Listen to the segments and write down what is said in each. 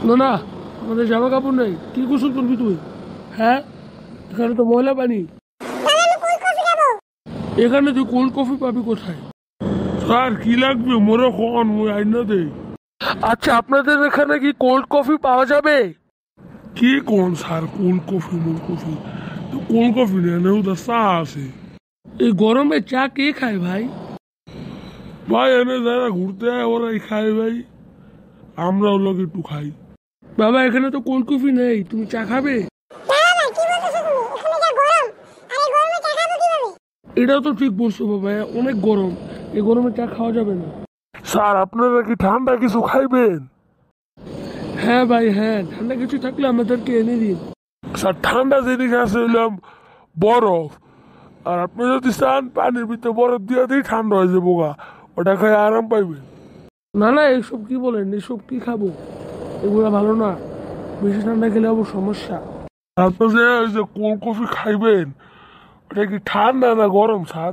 না না, আমাদের জামা কাপড় নেই, কি গোসল করবি তুই? হ্যাঁ, এখানে তো ময়লা পানি। এখানে তুই কোল্ড কফি পাবি কোথায়? স্যার কি লাগবে মোরে কোন মুই আইনা দেই। আচ্ছা, আপনাদের এখানে কি কোল্ড কফি পাওয়া যাবে? কি কোন sir cold coffee cold coffee নেই, ওটা চা আছে। এই গরমে চা কে খায় ভাই? ভাই এনে যারা ঘুরতে হয় ওরাই খায় ভাই, আমরাও লোক একটু খাই। বাবা এখানে তো কোল্ড কফি নেই, তুমি চা খাবে? এটাও তো ঠিক বলছো বাবা, অনেক গরম, এই গরমে চা খাওয়া যাবে না। স্যার আপনারা কি ঠান্ডা কিছু খাইবেন? হ্যাঁ ভাই হ্যাঁ, ঠান্ডা কিছু থাকলে আমাদেরকে এনে দিন। স্যার ঠান্ডা জিনিস আছে হইলাম বরফ, আর আপনি যদি চান পানির ভিতরে বরফ দিয়ে দিই ঠান্ডা হয়ে যাবো গা, ওটা খাই আরাম পাইবেন। না না, এইসব কি বলেন, এসব কি খাবো, এগুলো ভালো না, বেশি ঠান্ডা খেলে আবার সমস্যা। তারপর যে কোল্ড কফি খাইবেন ওটা কি ঠান্ডা না গরম স্যার?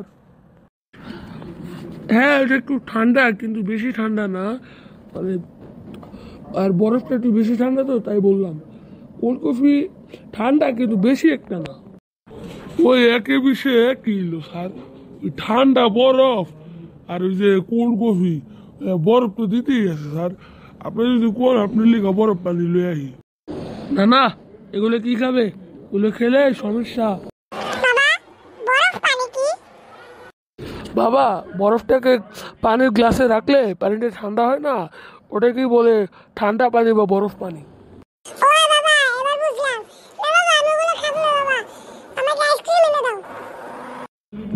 হ্যাঁ এটা একটু ঠান্ডা, কিন্তু বেশি ঠান্ডা না, মানে আর বরফটা একটু বেশি ঠান্ডা তো তাই বললাম। কোল্ড কফি ঠান্ডা কিন্তু বেশি একটা না, ওই একে বিষে এক কিলো স্যার, ওই ঠান্ডা বরফ আর ওই যে কোল্ড কফি, বরফ তো দিতেই আছে স্যার, আপনি যদি কোন আপনি লিখা বরফ পানি লই আহি। না না, এগুলো কি খাবে, এগুলো খেলে সমস্যা। বাবা বরফটাকে পানির গ্লাসে রাখলে পানিটা ঠান্ডা হয় না, ওটাকেই বলে ঠান্ডা পানি বা বরফ পানি।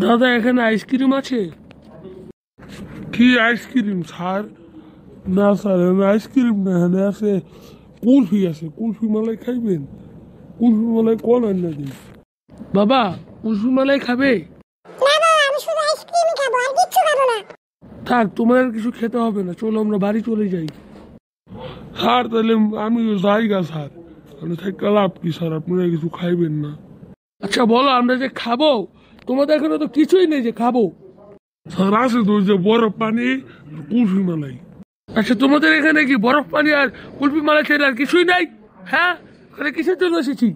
দাদা এখানে আইসক্রিম আছে? কি আইসক্রিম স্যার? না স্যার এখানে আইসক্রিম না, এখানে আছে কুলফি আছে, কুলফি মালাই খাইবেন? কুলফি মালাই কোন আন্না দিন। বাবা কুলফি মালাই খাবে? থাক, তোমার আর কিছু খেতে হবে না, চলো আমরা বাড়ি চলে যাই। স্যার তাহলে আমিও যাইগা স্যার, আমি থেকে লাভ কি স্যার, আপনারা কিছু খাইবেন না? আচ্ছা বলো আমরা যে খাবো, তোমাদের এখানে তো কিছুই নেই যে খাবো। স্যার আছে তো যে বরফ পানি কুলফি মালাই। আচ্ছা তোমাদের এখানে কি বরফ পানি আর কুলফি মালাই ছেড়ে আর কিছুই নাই? হ্যাঁ, এখানে কিসের জন্য এসেছি?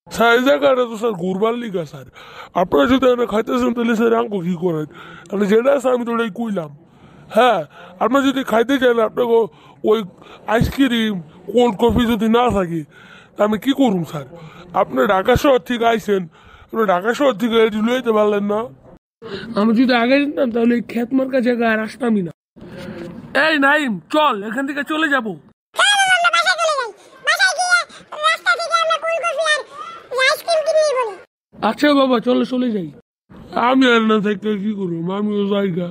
স্যার এই জায়গাটা তো স্যার ঘুরবার লিগা স্যার, আপনারা যদি এখানে খাইতেছেন তাহলে স্যার আঙ্ক কি করেন, মানে যেটা আছে আমি তো ওটাই কইলাম। হ্যাঁ, আপনার যদি খাইতে চান আপনাকে ওই আইসক্রিম কোল্ড কফি যদি না থাকে আমি কি করুন স্যার? আপনি ঢাকা শহর থেকে আইসেন, আপনি ঢাকা শহর থেকে লইতে পারলেন না? আমি যদি আগে জানতাম তাহলে খেত মার্কা জায়গায় আর আসতামই না। এই নাইম চল, এখান থেকে চলে যাব। আচ্ছা বাবা চলে চলে যাই। আমি আর না থেকে কি করবো, আমিও জায়গা